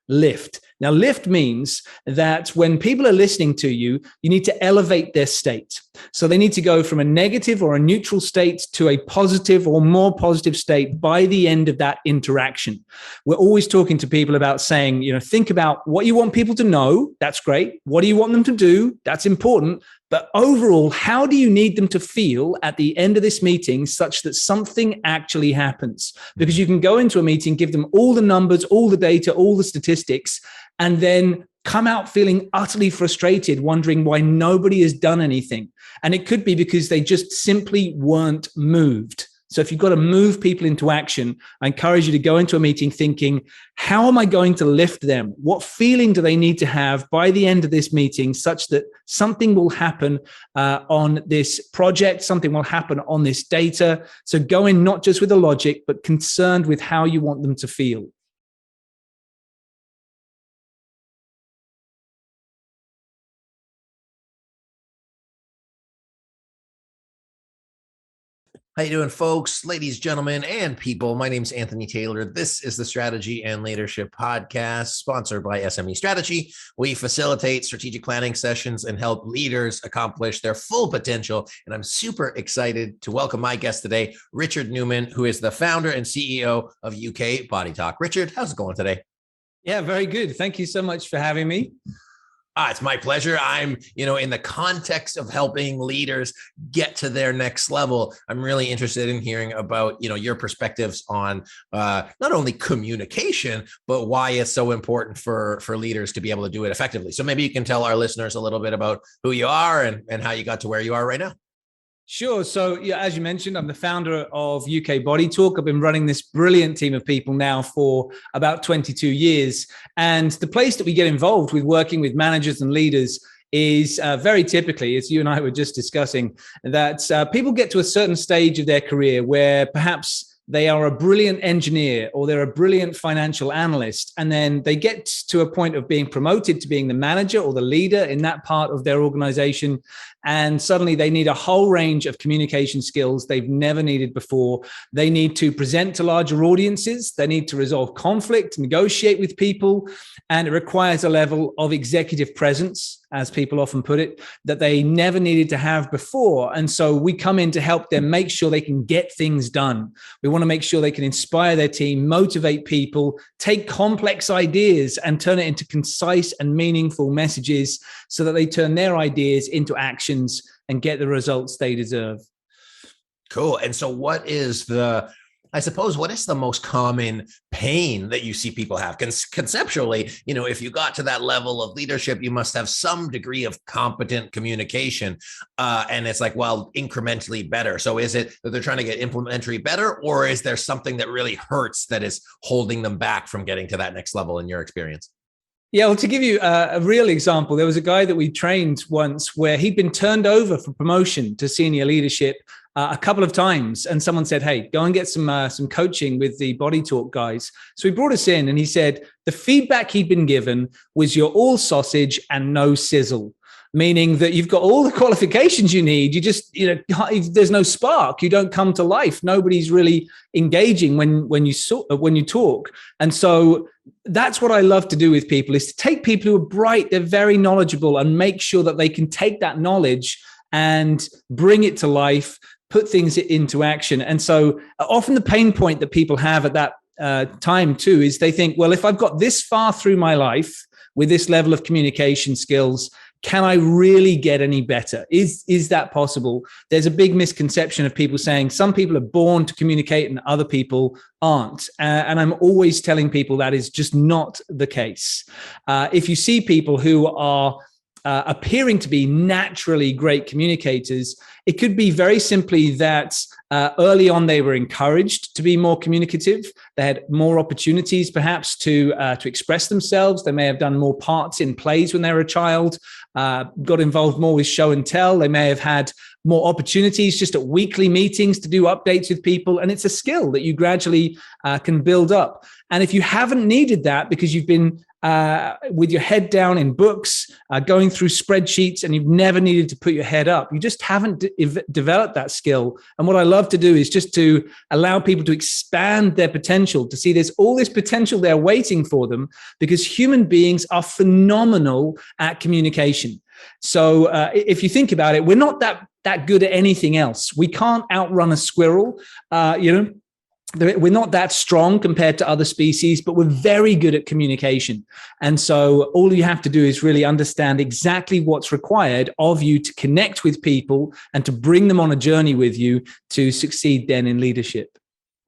lift. Now, lift means that when people are listening to you, you need to elevate their state. So they need to go from a negative or a neutral state to a positive or more positive state by the end of that interaction. We're always talking to people about saying, think about what you want people to know. That's great. What do you want them to do? That's important. But overall, how do you need them to feel at the end of this meeting such that something actually happens? Because you can go into a meeting, give them all the numbers, all the data, all the statistics, and then come out feeling utterly frustrated, wondering why nobody has done anything. And it could be because they just simply weren't moved. So if you've got to move people into action, I encourage you to go into a meeting thinking, how am I going to lift them? What feeling do they need to have by the end of this meeting such that something will happen on this project, something will happen on this data? So go in not just with the logic, but concerned with how you want them to feel. How you doing, folks, ladies, gentlemen, and people? My name's Anthony Taylor. This is the Strategy and Leadership Podcast, sponsored by SME Strategy. We facilitate strategic planning sessions and help leaders accomplish their full potential. And I'm super excited to welcome my guest today, Richard Newman, who is the founder and CEO of UK Body Talk. Richard, how's it going today? Yeah, very good. Thank you so much for having me. It's my pleasure. I'm, in the context of helping leaders get to their next level, I'm really interested in hearing about, your perspectives on not only communication, but why it's so important for leaders to be able to do it effectively. So maybe you can tell our listeners a little bit about who you are and how you got to where you are right now. Sure. So, as you mentioned, I'm the founder of UK Body Talk. I've been running this brilliant team of people now for about 22 years. And the place that we get involved with working with managers and leaders is very typically, as you and I were just discussing, that people get to a certain stage of their career where perhaps they are a brilliant engineer or they're a brilliant financial analyst. And then they get to a point of being promoted to being the manager or the leader in that part of their organization. And suddenly they need a whole range of communication skills they've never needed before. They need to present to larger audiences. They need to resolve conflict, negotiate with people. And it requires a level of executive presence, as people often put it, that they never needed to have before. And so we come in to help them make sure they can get things done. We want to make sure they can inspire their team, motivate people, take complex ideas and turn it into concise and meaningful messages so that they turn their ideas into actions and get the results they deserve. Cool. And so what is the most common pain that you see people have? Conceptually, if you got to that level of leadership, you must have some degree of competent communication. And it's like, well, incrementally better. So is it that they're trying to get implementary better, or is there something that really hurts that is holding them back from getting to that next level in your experience? Yeah, well, to give you a real example, there was a guy that we trained once where he'd been turned over for promotion to senior leadership a couple of times. And someone said, hey, go and get some coaching with the Body Talk guys. So he brought us in and he said the feedback he'd been given was you're all sausage and no sizzle. Meaning that you've got all the qualifications you need. You just, there's no spark. You don't come to life. Nobody's really engaging when you talk. And so that's what I love to do with people, is to take people who are bright, they're very knowledgeable, and make sure that they can take that knowledge and bring it to life, put things into action. And so often the pain point that people have at that time too is they think, well, if I've got this far through my life with this level of communication skills, can I really get any better? Is that possible? There's a big misconception of people saying some people are born to communicate and other people aren't. And I'm always telling people that is just not the case. If you see people who are appearing to be naturally great communicators, it could be very simply that early on they were encouraged to be more communicative. They had more opportunities perhaps to express themselves. They may have done more parts in plays when they were a child, got involved more with show and tell. They may have had more opportunities just at weekly meetings to do updates with people. And it's a skill that you gradually can build up. And if you haven't needed that because you've been with your head down in books, going through spreadsheets, and you've never needed to put your head up, you just haven't developed that skill. And what I love to do is just to allow people to expand their potential, to see there's all this potential there waiting for them, because human beings are phenomenal at communication. So if you think about it, we're not that good at anything else. We can't outrun a squirrel, we're not that strong compared to other species, but we're very good at communication. And so all you have to do is really understand exactly what's required of you to connect with people and to bring them on a journey with you to succeed then in leadership.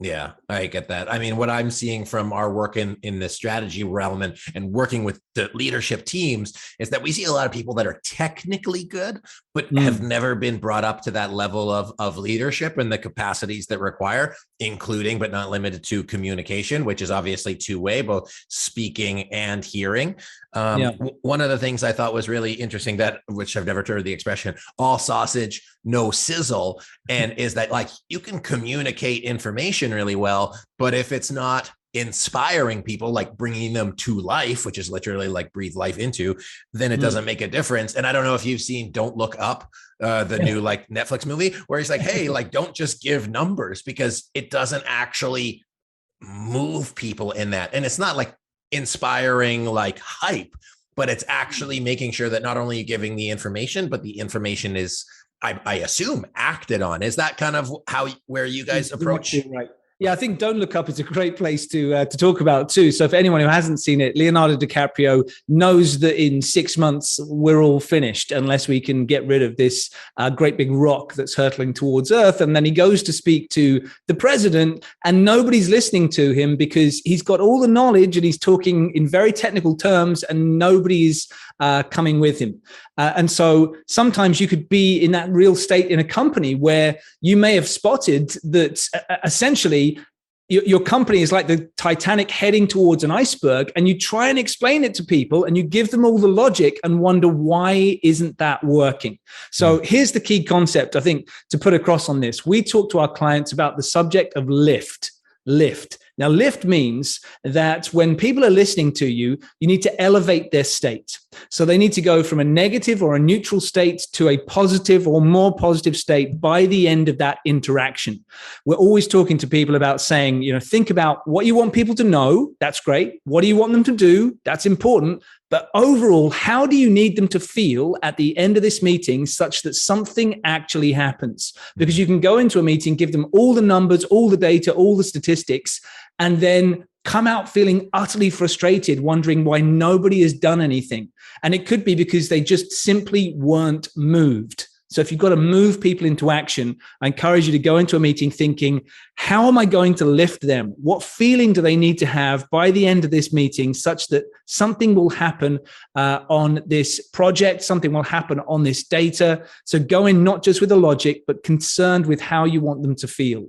Yeah, I get that. I mean, what I'm seeing from our work in the strategy realm and working with the leadership teams is that we see a lot of people that are technically good, but have never been brought up to that level of leadership and the capacities that require, including but not limited to communication, which is obviously two-way, both speaking and hearing. One of the things I thought was really interesting, which I've never heard the expression, all sausage, no sizzle, and is that like you can communicate information really well, but if it's not inspiring people, like bringing them to life, which is literally like breathe life into, then it doesn't make a difference. And I don't know if you've seen Don't Look Up, the new like Netflix movie, where he's like, hey, like don't just give numbers, because it doesn't actually move people in that. And it's not like inspiring like hype, but it's actually making sure that not only are you giving the information, but the information is, I assume, acted on. Is that kind of where you guys approach? Right. Yeah, I think Don't Look Up is a great place to talk about too. So for anyone who hasn't seen it, Leonardo DiCaprio knows that in 6 months we're all finished unless we can get rid of this great big rock that's hurtling towards Earth. And then he goes to speak to the president, and nobody's listening to him because he's got all the knowledge and he's talking in very technical terms, and nobody's coming with him. And so sometimes you could be in that real state in a company where you may have spotted that essentially your company is like the Titanic heading towards an iceberg, and you try and explain it to people and you give them all the logic and wonder, why isn't that working? So here's the key concept, I think, to put across on this. We talk to our clients about the subject of lift. Now, lift means that when people are listening to you, you need to elevate their state. So they need to go from a negative or a neutral state to a positive or more positive state by the end of that interaction. We're always talking to people about saying, think about what you want people to know. That's great. What do you want them to do? That's important. But overall, how do you need them to feel at the end of this meeting such that something actually happens? Because you can go into a meeting, give them all the numbers, all the data, all the statistics, and then come out feeling utterly frustrated, wondering why nobody has done anything. And it could be because they just simply weren't moved. So if you've got to move people into action, I encourage you to go into a meeting thinking, how am I going to lift them? What feeling do they need to have by the end of this meeting such that something will happen on this project, something will happen on this data? So go in not just with the logic, but concerned with how you want them to feel.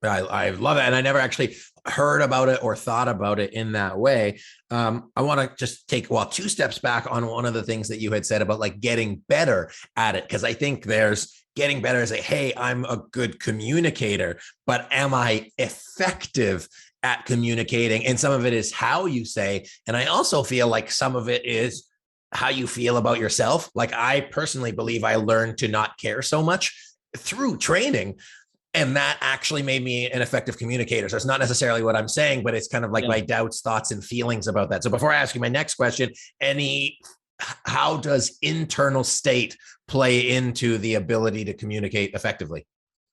I love it. And I never actually heard about it or thought about it in that way. I want to just take 2 steps back on one of the things that you had said about like getting better at it. Because I think there's getting better as hey, I'm a good communicator, but am I effective at communicating? And some of it is how you say. And I also feel like some of it is how you feel about yourself. Like I personally believe I learned to not care so much through training. And that actually made me an effective communicator. So it's not necessarily what I'm saying, but it's kind of like my doubts, thoughts, and feelings about that. So before I ask you my next question, how does internal state play into the ability to communicate effectively?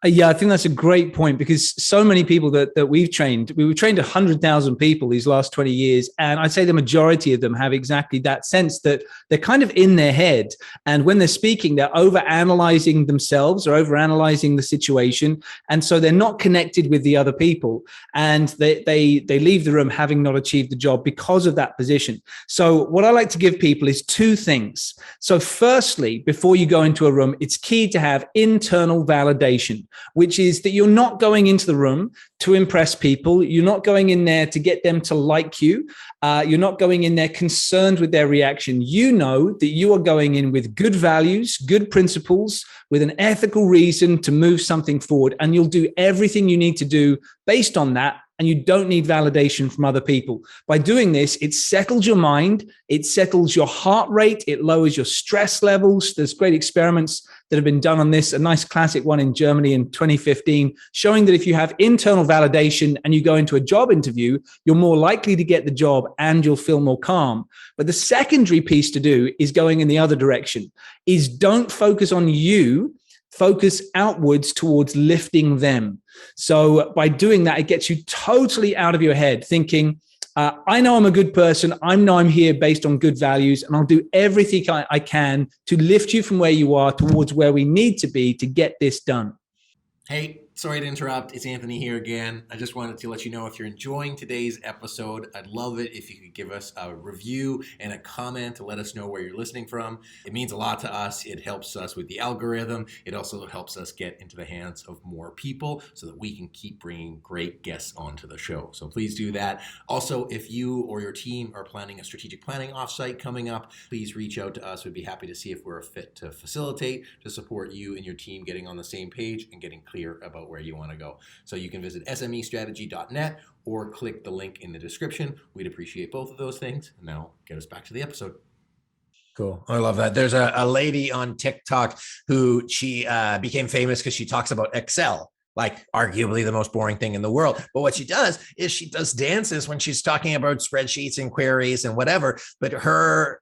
Yeah, I think that's a great point, because so many people that we've trained 100,000 people these last 20 years. And I'd say the majority of them have exactly that sense that they're kind of in their head. And when they're speaking, they're overanalyzing themselves or overanalyzing the situation. And so they're not connected with the other people. And they leave the room having not achieved the job because of that position. So what I like to give people is 2 things. So firstly, before you go into a room, it's key to have internal validation. which is that you're not going into the room to impress people. You're not going in there to get them to like you. You're not going in there concerned with their reaction. You know that you are going in with good values, good principles, with an ethical reason to move something forward. And you'll do everything you need to do based on that. And you don't need validation from other people. By doing this, it settles your mind, it settles your heart rate, it lowers your stress levels. There's great experiments that have been done on this. A nice classic one in Germany in 2015, showing that if you have internal validation and you go into a job interview, you're more likely to get the job and you'll feel more calm. But the secondary piece to do is going in the other direction, is don't focus on you, focus outwards towards lifting them. So by doing that, it gets you totally out of your head thinking, I know I'm a good person. I know I'm here based on good values, and I'll do everything I can to lift you from where you are towards where we need to be to get this done. Hey, sorry to interrupt. It's Anthony here again. I just wanted to let you know if you're enjoying today's episode, I'd love it if you could give us a review and a comment to let us know where you're listening from. It means a lot to us. It helps us with the algorithm. It also helps us get into the hands of more people so that we can keep bringing great guests onto the show. So please do that. Also, if you or your team are planning a strategic planning offsite coming up, please reach out to us. We'd be happy to see if we're a fit to facilitate, to support you and your team getting on the same page and getting clear about where you want to go. So you can visit SMEstrategy.net or click the link in the description. We'd appreciate both of those things. And now get us back to the episode. Cool. I love that. There's a lady on TikTok who she became famous because she talks about Excel, like arguably the most boring thing in the world. But what she does is she does dances when she's talking about spreadsheets and queries and whatever. But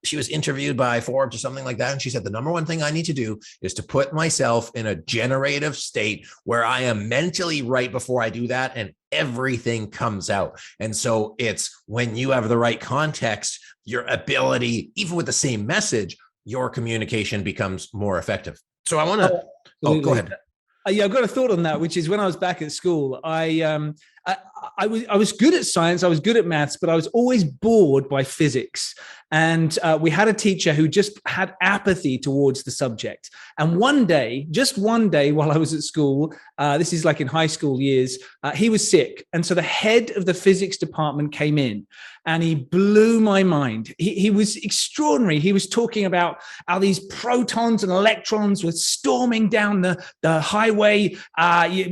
she was interviewed by Forbes or something like that. And she said, the number one thing I need to do is to put myself in a generative state where I am mentally right before I do that. And everything comes out. And so it's when you have the right context, your ability, even with the same message, your communication becomes more effective. So I want to, go ahead. Yeah, I've got a thought on that, which is when I was back at school, I was good at science, I was good at maths, but I was always bored by physics. And we had a teacher who just had apathy towards the subject. And one day, just one day while I was at school, this is like in high school years, he was sick. And so the head of the physics department came in and he blew my mind. He was extraordinary. He was talking about how these protons and electrons were storming down the highway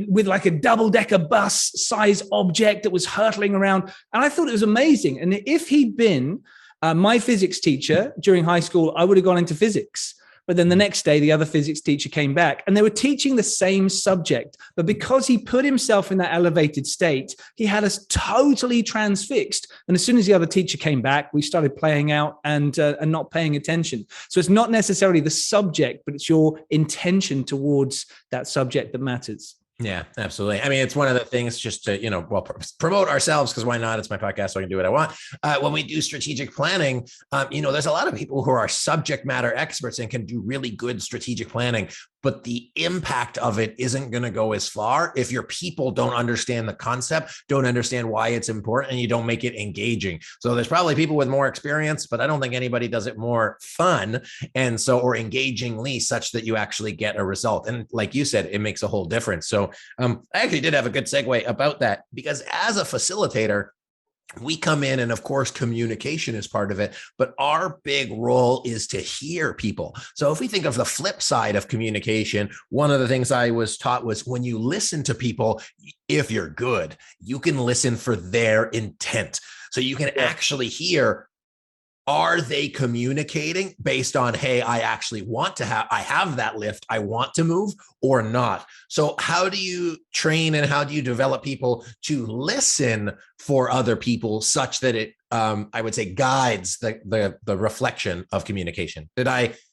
with like a double-decker bus size object that was hurtling around. And I thought it was amazing. And if he'd been my physics teacher during high school, I would have gone into physics. But then the next day, the other physics teacher came back and they were teaching the same subject. But because he put himself in that elevated state, he had us totally transfixed. And as soon as the other teacher came back, we started playing out and not paying attention. So it's not necessarily the subject, but it's your intention towards that subject that matters. Yeah, absolutely. I mean, it's one of the things just to, promote ourselves, because why not? It's my podcast, so I can do what I want. When we do strategic planning, there's a lot of people who are subject matter experts and can do really good strategic planning, but the impact of it isn't going to go as far if your people don't understand the concept, don't understand why it's important, and you don't make it engaging. So there's probably people with more experience, but I don't think anybody does it more fun or engagingly, such that you actually get a result. And like you said, it makes a whole difference. So I actually did have a good segue about that, because as a facilitator, we come in and of course, communication is part of it, but our big role is to hear people. So if we think of the flip side of communication, one of the things I was taught was when you listen to people, if you're good, you can listen for their intent. So you can actually hear, are they communicating based on, hey, I have that lift, I want to move, or not? So how do you train and how do you develop people to listen for other people such that it, I would say, guides the reflection of communication?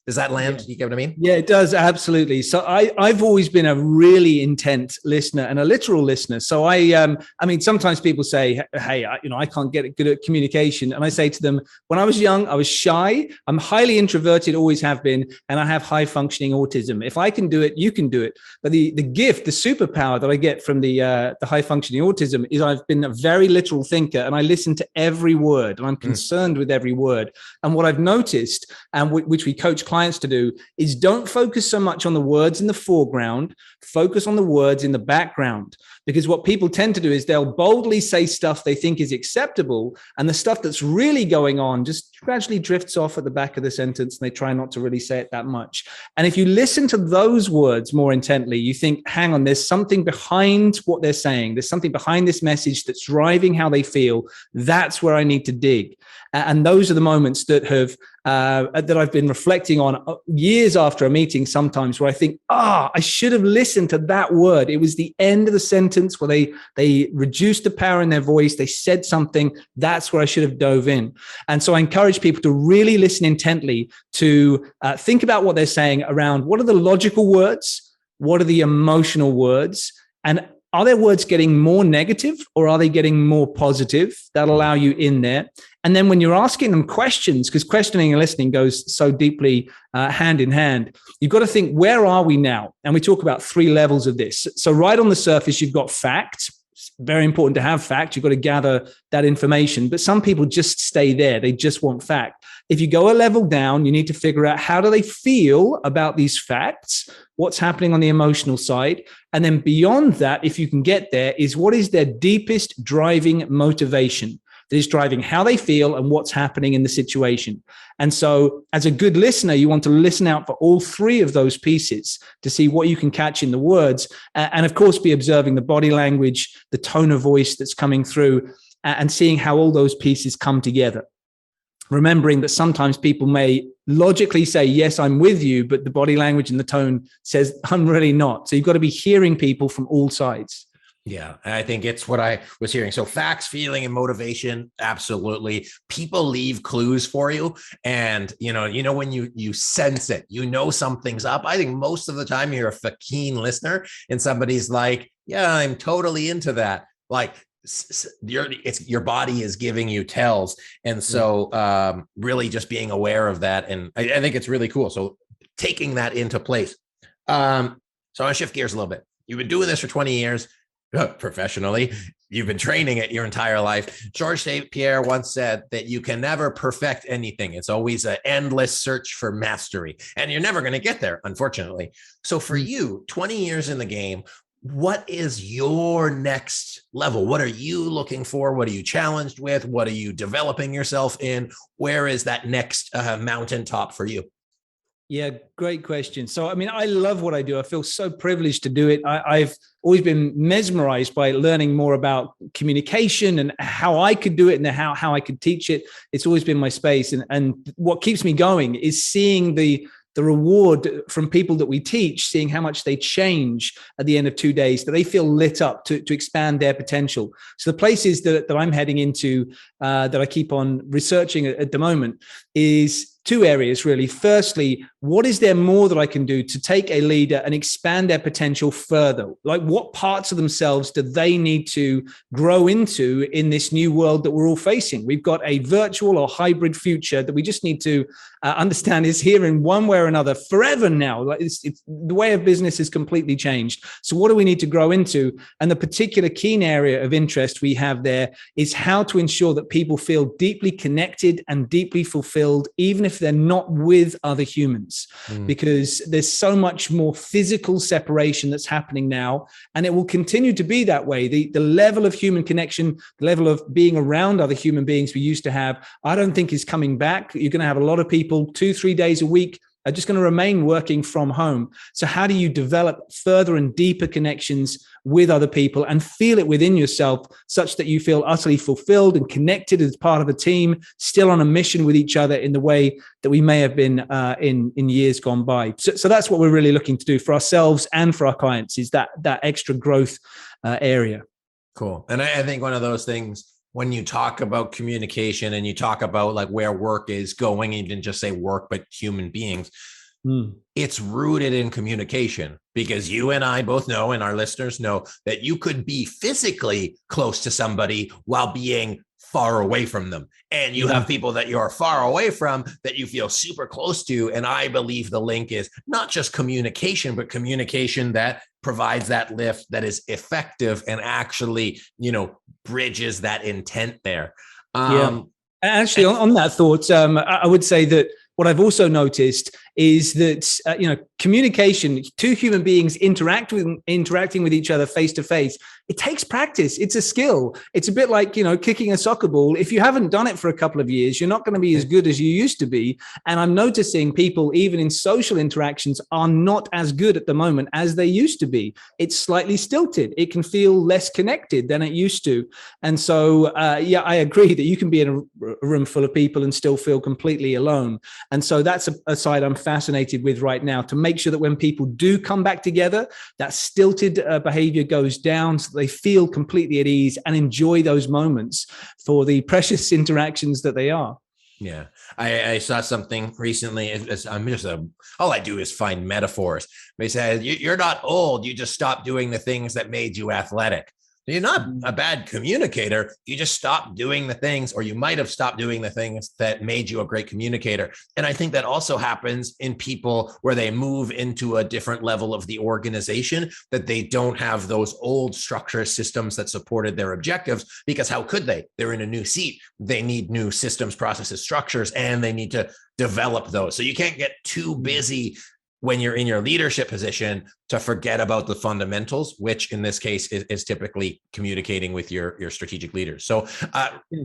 Does that land? Yeah. You get what I mean? Yeah, it does. Absolutely. So I've always been a really intent listener and a literal listener. So I mean, sometimes people say, hey, I can't get good at communication. And I say to them, when I was young, I was shy. I'm highly introverted, always have been. And I have high functioning autism. If I can do it, you can do do it. But the gift, the superpower that I get from the high functioning autism is I've been a very literal thinker, and I listen to every word, and I'm concerned with every word. And what I've noticed, and which we coach clients to do, is don't focus so much on the words in the foreground, focus on the words in the background. Because what people tend to do is they'll boldly say stuff they think is acceptable, and the stuff that's really going on just gradually drifts off at the back of the sentence, and they try not to really say it that much. And if you listen to those words more intently, you think, hang on, there's something behind what they're saying. There's something behind this message that's driving how they feel. That's where I need to dig. And those are the moments that I've been reflecting on years after a meeting sometimes, where I think, I should have listened to that word. It was the end of the sentence where they reduced the power in their voice. They said something. That's where I should have dove in. And so I encourage people to really listen intently, to think about what they're saying around what are the logical words, what are the emotional words, and are their words getting more negative or are they getting more positive? That'll allow you in there. And then when you're asking them questions, because questioning and listening goes so deeply hand in hand, you've got to think, where are we now? And we talk about 3 levels of this. So right on the surface, you've got fact. It's very important to have fact. You've got to gather that information. But some people just stay there. They just want fact. If you go a level down, you need to figure out, how do they feel about these facts? What's happening on the emotional side? And then beyond that, if you can get there, is what is their deepest driving motivation that is driving how they feel and what's happening in the situation. And so as a good listener, you want to listen out for all 3 of those pieces to see what you can catch in the words. And of course, be observing the body language, the tone of voice that's coming through, and seeing how all those pieces come together. Remembering that sometimes people may logically say, yes, I'm with you, but the body language and the tone says, I'm really not. So you've got to be hearing people from all sides. Yeah, I think it's what I was hearing. So facts, feeling, and motivation, absolutely. People leave clues for you, and you know when you sense it, something's up. I think most of the time you're a keen listener, and somebody's like, "Yeah, I'm totally into that." Like your body is giving you tells, and so really just being aware of that, and I think it's really cool. So taking that into place. So I want to shift gears a little bit. You've been doing this for 20 years. Professionally, you've been training it your entire life. Georges St. Pierre once said that you can never perfect anything. It's always an endless search for mastery, and you're never going to get there, unfortunately. So for you, 20 years in the game, what is your next level? What are you looking for? What are you challenged with? What are you developing yourself in? Where is that next mountaintop for you? Yeah, great question. So, I mean, I love what I do. I feel so privileged to do it. I've always been mesmerized by learning more about communication and how I could do it and how I could teach it. It's always been my space. And what keeps me going is seeing the reward from people that we teach, seeing how much they change at the end of 2 days, that they feel lit up to expand their potential. So the places that I'm heading into, that I keep on researching at the moment, is 2 areas, really. Firstly, what is there more that I can do to take a leader and expand their potential further? Like, what parts of themselves do they need to grow into in this new world that we're all facing? We've got a virtual or hybrid future that we just need to understand is here in one way or another forever now. Like it's the way of business has completely changed. So what do we need to grow into? And the particular keen area of interest we have there is how to ensure that people feel deeply connected and deeply fulfilled, even if they're not with other humans, because there's so much more physical separation that's happening now, and it will continue to be that way. The level of human connection, the level of being around other human beings we used to have, I don't think is coming back. You're going to have a lot of people 2-3 days a week are just going to remain working from home. So how do you develop further and deeper connections with other people and feel it within yourself such that you feel utterly fulfilled and connected as part of a team, still on a mission with each other in the way that we may have been in years gone by. So that's what we're really looking to do for ourselves and for our clients, is that extra growth area. Cool. And I think one of those things, when you talk about communication and you talk about like where work is going, you didn't just say work, but human beings, it's rooted in communication, because you and I both know, and our listeners know, that you could be physically close to somebody while being far away from them. And you have people that you're far away from that you feel super close to. And I believe the link is not just communication, but communication that provides that lift, that is effective and actually, bridges that intent there. Actually, on that thought, I would say that what I've also noticed is that, communication, two human beings interacting with each other face to face, it takes practice. It's a skill. It's a bit like, kicking a soccer ball. If you haven't done it for a couple of years, you're not going to be as good as you used to be. And I'm noticing people, even in social interactions, are not as good at the moment as they used to be. It's slightly stilted. It can feel less connected than it used to. And so, I agree that you can be in a room full of people and still feel completely alone. And so that's a side I'm fascinated with right now, to make sure that when people do come back together, that stilted behavior goes down so they feel completely at ease and enjoy those moments for the precious interactions that they are. Yeah. I saw something recently. All I do is find metaphors. They said, you're not old. You just stopped doing the things that made you athletic. You're not a bad communicator. You just stopped doing the things, or you might have stopped doing the things that made you a great communicator. And I think that also happens in people where they move into a different level of the organization, that they don't have those old structure systems that supported their objectives, because how could they? They're in a new seat. They need new systems, processes, structures, and they need to develop those. So you can't get too busy when you're in your leadership position to forget about the fundamentals, which in this case is typically communicating with your strategic leaders. So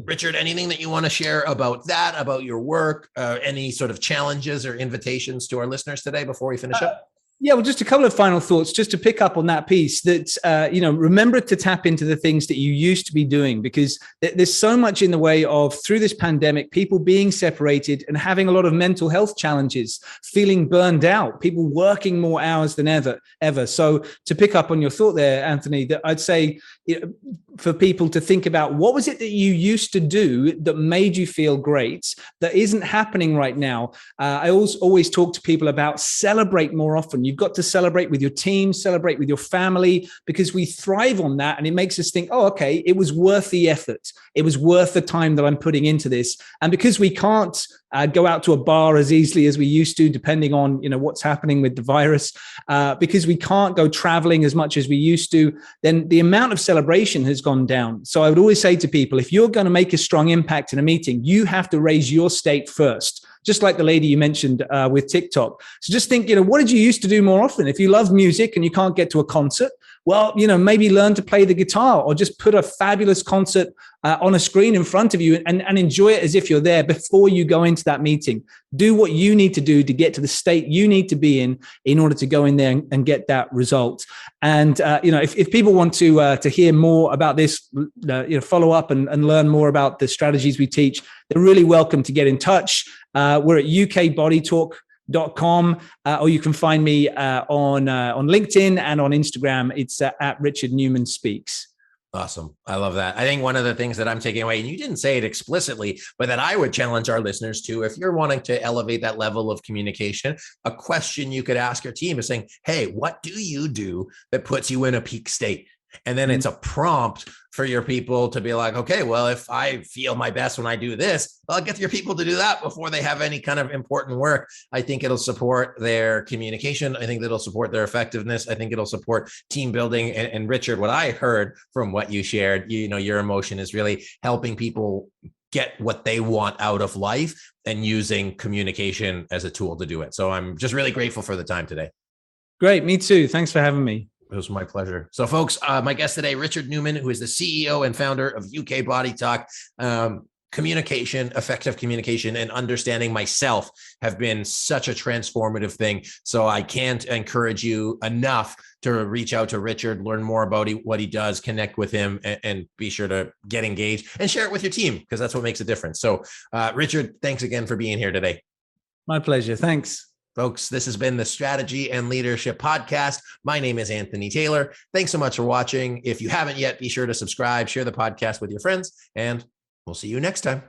Richard, anything that you want to share about that, about your work, any sort of challenges or invitations to our listeners today before we finish up? Yeah, well, just a couple of final thoughts, just to pick up on that piece that, remember to tap into the things that you used to be doing, because there's so much in the way of, through this pandemic, people being separated and having a lot of mental health challenges, feeling burned out, people working more hours than ever. So to pick up on your thought there, Anthony, that I'd say, for people to think about, what was it that you used to do that made you feel great that isn't happening right now? I always talk to people about celebrate more often. You've got to celebrate with your team, celebrate with your family, because we thrive on that. And it makes us think, oh, okay, it was worth the effort. It was worth the time that I'm putting into this. And because we can't go out to a bar as easily as we used to, depending on, what's happening with the virus, because we can't go traveling as much as we used to, then the amount of celebration has gone down. So I would always say to people, if you're going to make a strong impact in a meeting, you have to raise your state first. Just like the lady you mentioned with TikTok. So just think, what did you used to do more often? If you love music and you can't get to a concert, well, maybe learn to play the guitar, or just put a fabulous concert on a screen in front of you and enjoy it as if you're there before you go into that meeting. Do what you need to do to get to the state you need to be in order to go in there and get that result. And, if people want to hear more about this, follow up and learn more about the strategies we teach, they're really welcome to get in touch. We're at ukbodytalk.com, or you can find me on LinkedIn and on Instagram. It's at Richard Newman Speaks. Awesome. I love that. I think one of the things that I'm taking away, and you didn't say it explicitly, but that I would challenge our listeners to, if you're wanting to elevate that level of communication, a question you could ask your team is saying, hey, what do you do that puts you in a peak state? And then it's a prompt for your people to be like, okay, well, if I feel my best when I do this, I'll get your people to do that before they have any kind of important work. I think it'll support their communication. I think that'll support their effectiveness. I think it'll support team building. And Richard, what I heard from what you shared, your emotion is really helping people get what they want out of life and using communication as a tool to do it. So I'm just really grateful for the time today. Great. Me too. Thanks for having me. It was my pleasure. So folks, my guest today, Richard Newman, who is the CEO and founder of UK Body Talk. Communication, effective communication, and understanding myself have been such a transformative thing. So I can't encourage you enough to reach out to Richard, learn more about what he does, connect with him, and be sure to get engaged and share it with your team, because that's what makes a difference. So Richard, thanks again for being here today. My pleasure. Thanks. Folks, this has been the Strategy and Leadership Podcast. My name is Anthony Taylor. Thanks so much for watching. If you haven't yet, be sure to subscribe, share the podcast with your friends, and we'll see you next time.